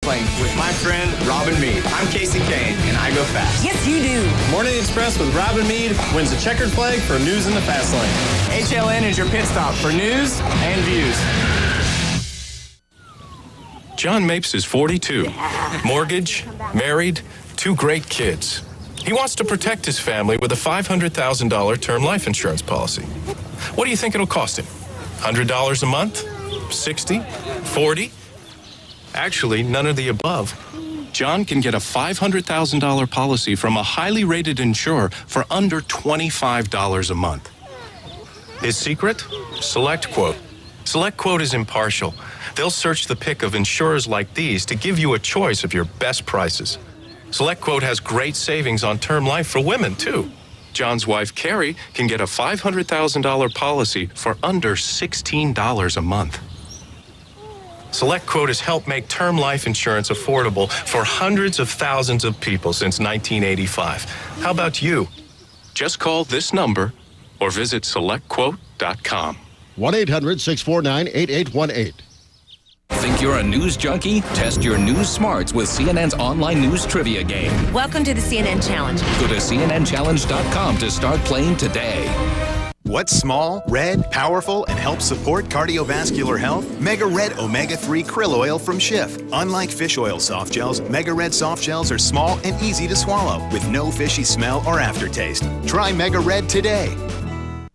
Lane with my friend Robin Meade. I'm Casey Kane, and I go fast. Yes, you do. Morning Express with Robin Meade wins the checkered flag for news in the fast lane. HLN is your pit stop for news and views. John Mapes is 42, mortgage, married, 2 great kids. He wants to protect his family with a $500,000 term life insurance policy. What do you think it'll cost him? $100 a month? 60? 40? Actually, none of the above. John can get a $500,000 policy from a highly rated insurer for under $25 a month. His secret? SelectQuote. SelectQuote is impartial. They'll search the pick of insurers like these to give you a choice of your best prices. SelectQuote has great savings on term life for women, too. John's wife, Carrie, can get a $500,000 policy for under $16 a month. SelectQuote has helped make term life insurance affordable for hundreds of thousands of people since 1985. How about you? Just call this number or visit SelectQuote.com. 1-800-649-8818. Think you're a news junkie? Test your news smarts with CNN's online news trivia game. Welcome to the CNN Challenge. Go to CNNChallenge.com to start playing today. What's small, red, powerful, and helps support cardiovascular health? Megared Omega-3 Krill Oil from Schiff. Unlike fish oil soft gels, Megared soft gels are small and easy to swallow with no fishy smell or aftertaste. Try Megared today.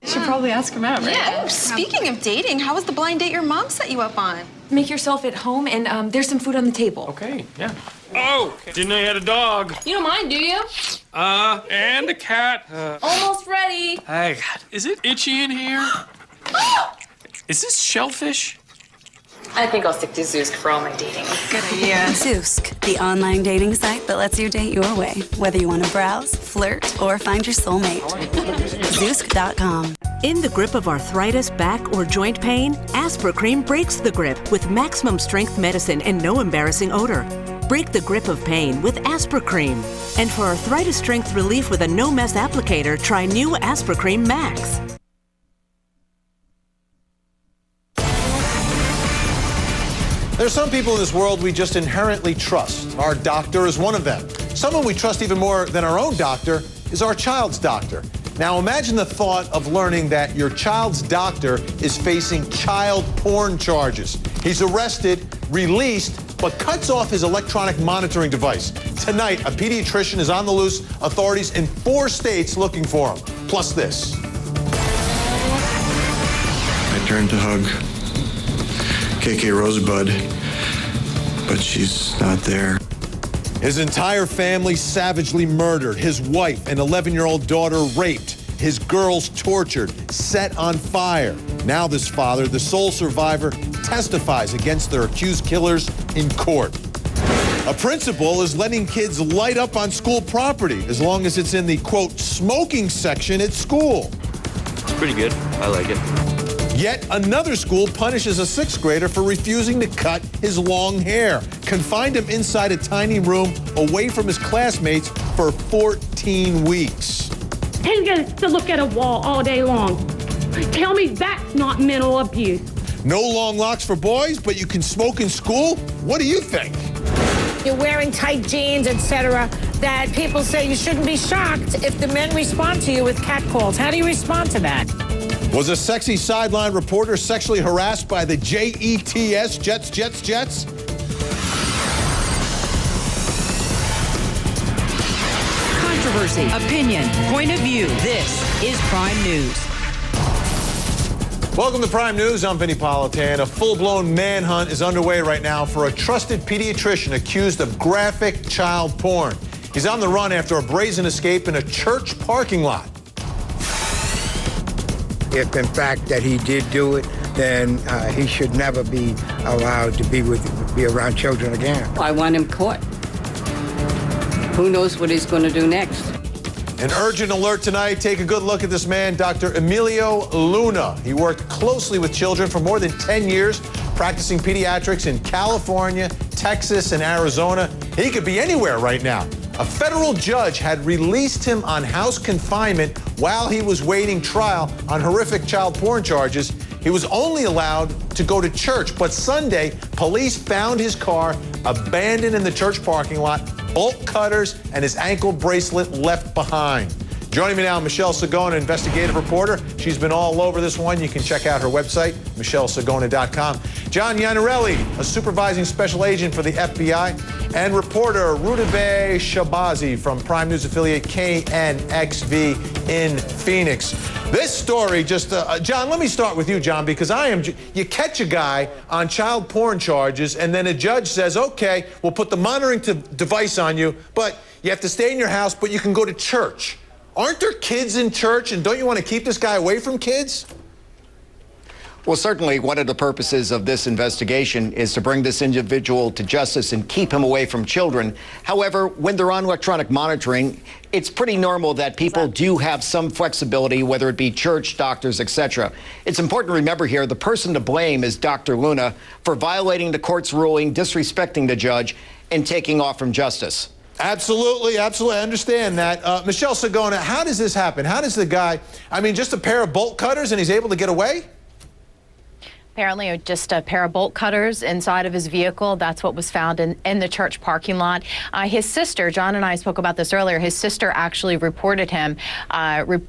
You should probably ask him out, right? Yeah. Speaking of dating, how was the blind date your mom set you up on? Make yourself at home, and there's some food on the table. Okay, yeah. Oh, didn't know you had a dog. You don't mind, do you? And a cat. Almost ready. Hey, is it itchy in here? Is this shellfish? I think I'll stick to Zoosk for all my dating. Good idea. Zoosk, the online dating site that lets you date your way, whether you want to browse, flirt, or find your soulmate. Zoosk.com. In the grip of arthritis, back, or joint pain, Aspercream breaks the grip with maximum strength medicine and no embarrassing odor. Break the grip of pain with Aspercream. And for arthritis strength relief with a no-mess applicator, try new Aspercream Max. There's some people in this world we just inherently trust. Our doctor is one of them. Someone we trust even more than our own doctor is our child's doctor. Now imagine the thought of learning that your child's doctor is facing child porn charges. He's arrested, released, but cuts off his electronic monitoring device. Tonight, a pediatrician is on the loose. Authorities in 4 states looking for him. Plus this. I turned to hug KK Rosebud, but she's not there. His entire family savagely murdered. His wife and 11-year-old daughter raped. His girls tortured, set on fire. Now this father, the sole survivor, testifies against their accused killers in court. A principal is letting kids light up on school property as long as it's in the, quote, smoking section at school. It's pretty good. I like it. Yet another school punishes a 6th grader for refusing to cut his long hair, confined him inside a tiny room away from his classmates for 14 weeks. He's going to look at a wall all day long. Tell me that's not mental abuse. No long locks for boys, but you can smoke in school? What do you think? You're wearing tight jeans, etc., that people say you shouldn't be shocked if the men respond to you with catcalls. How do you respond to that? Was a sexy sideline reporter sexually harassed by the JETS, Jets? Controversy, opinion, point of view. This is Prime News. Welcome to Prime News. I'm Vinny Politan. A full-blown manhunt is underway right now for a trusted pediatrician accused of graphic child porn. He's on the run after a brazen escape in a church parking lot. If in fact that he did do it, then he should never be allowed to be around children again. I want him caught. Who knows what he's going to do next? An urgent alert tonight. Take a good look at this man, Dr. Emilio Luna. He worked closely with children for more than 10 years, practicing pediatrics in California, Texas, and Arizona. He could be anywhere right now. A federal judge had released him on house confinement while he was waiting trial on horrific child porn charges. He was only allowed to go to church, but Sunday, police found his car abandoned in the church parking lot, bolt cutters, and his ankle bracelet left behind. Joining me now, Michelle Sagona, investigative reporter. She's been all over this one. You can check out her website, michellesagona.com. John Iannarelli, a supervising special agent for the FBI, and reporter Rudabeh Shabazi from Prime News affiliate KNXV in Phoenix. This story just, John, let me start with you, John, because you catch a guy on child porn charges, and then a judge says, okay, we'll put the monitoring device on you, but you have to stay in your house, but you can go to church. Aren't there kids in church, and don't you want to keep this guy away from kids? Well, certainly one of the purposes of this investigation is to bring this individual to justice and keep him away from children. However, when they're on electronic monitoring, it's pretty normal that people do have some flexibility, whether it be church, doctors, etc. It's important to remember here, the person to blame is Dr. Luna for violating the court's ruling, disrespecting the judge, and taking off from justice. Absolutely, absolutely. I understand that. Michelle Sagona, how does this happen? How does the guy, just a pair of bolt cutters and he's able to get away? Apparently just a pair of bolt cutters inside of his vehicle. That's what was found in the church parking lot. His sister, John and I spoke about this earlier, his sister actually reported him,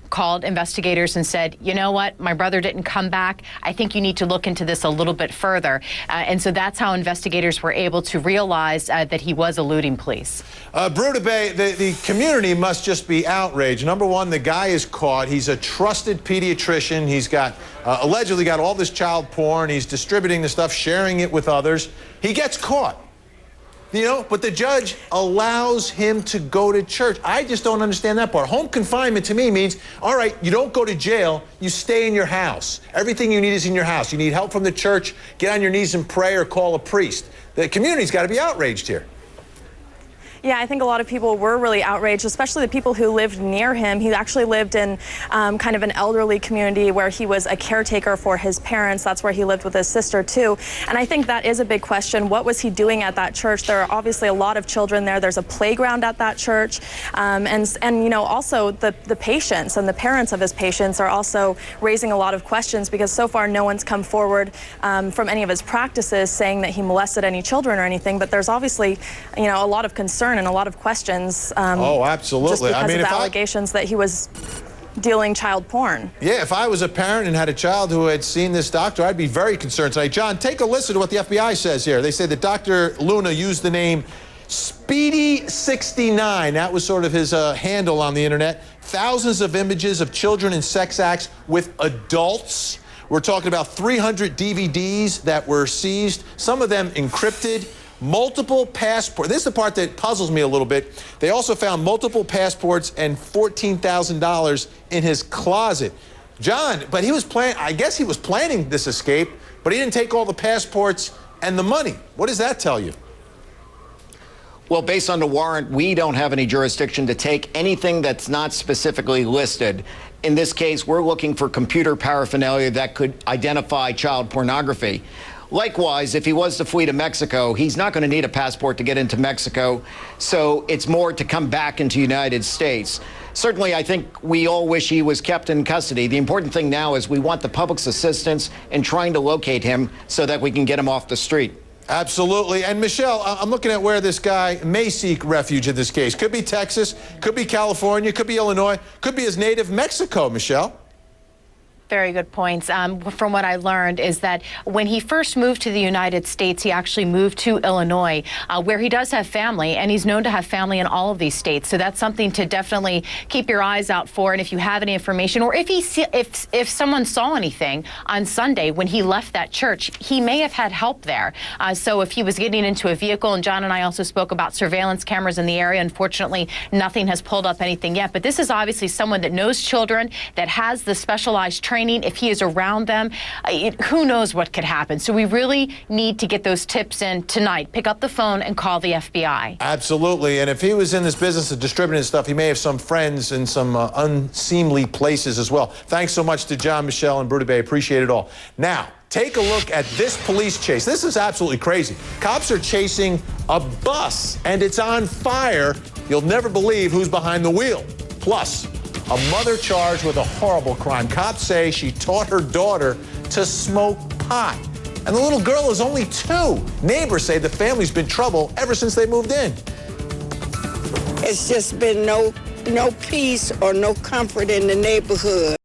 called investigators and said, you know what, my brother didn't come back. I think you need to look into this a little bit further. And so that's how investigators were able to realize that he was eluding police. Rudabeh, the community must just be outraged. Number one, the guy is caught. He's a trusted pediatrician. He's got allegedly got all this child porn. He's distributing the stuff, sharing it with others. He gets caught, but the judge allows him to go to church. I just don't understand that part. Home confinement to me means, all right, you don't go to jail, you stay in your house. Everything you need is in your house. You need help from the church, get on your knees and pray or call a priest. The community's got to be outraged here. Yeah, I think a lot of people were really outraged, especially the people who lived near him. He actually lived in kind of an elderly community where he was a caretaker for his parents. That's where he lived with his sister, too. And I think that is a big question. What was he doing at that church? There are obviously a lot of children there. There's a playground at that church. And also the patients and the parents of his patients are also raising a lot of questions because so far no one's come forward from any of his practices saying that he molested any children or anything. But there's obviously, a lot of concern and a lot of questions. Oh, absolutely. Just because of the allegations that he was dealing child porn. Yeah, if I was a parent and had a child who had seen this doctor, I'd be very concerned tonight. John, take a listen to what the FBI says here. They say that Dr. Luna used the name Speedy69. That was sort of his handle on the internet. Thousands of images of children in sex acts with adults. We're talking about 300 DVDs that were seized, some of them encrypted. Multiple passports. This is the part that puzzles me a little bit. They also found multiple passports and $14,000 in his closet. John, but he was I guess he was planning this escape, but he didn't take all the passports and the money. What does that tell you? Well, based on the warrant, we don't have any jurisdiction to take anything that's not specifically listed. In this case, we're looking for computer paraphernalia that could identify child pornography. Likewise, if he was to flee to Mexico, he's not going to need a passport to get into Mexico, so it's more to come back into the United States. Certainly, I think we all wish he was kept in custody. The important thing now is we want the public's assistance in trying to locate him so that we can get him off the street. Absolutely. And Michelle, I'm looking at where this guy may seek refuge in this case. Could be Texas, could be California, could be Illinois, could be his native Mexico, Michelle. Very good points. From what I learned is that when he first moved to the United States, he actually moved to Illinois, where he does have family, and he's known to have family in all of these states. So that's something to definitely keep your eyes out for. And if you have any information, or if someone saw anything on Sunday when he left that church, he may have had help there. So if he was getting into a vehicle, and John and I also spoke about surveillance cameras in the area, unfortunately, nothing has pulled up anything yet. But this is obviously someone that knows children, that has the specialized training. If he is around them, who knows what could happen. So we really need to get those tips in tonight. Pick up the phone and call the FBI. Absolutely. And if he was in this business of distributing stuff, he may have some friends in some unseemly places as well. Thanks so much to John, Michelle, and Rudabeh. Appreciate it all. Now, take a look at this police chase. This is absolutely crazy. Cops are chasing a bus, and it's on fire. You'll never believe who's behind the wheel. Plus, a mother charged with a horrible crime. Cops say she taught her daughter to smoke pot. And the little girl is only 2. Neighbors say the family's been trouble ever since they moved in. It's just been no peace or no comfort in the neighborhood.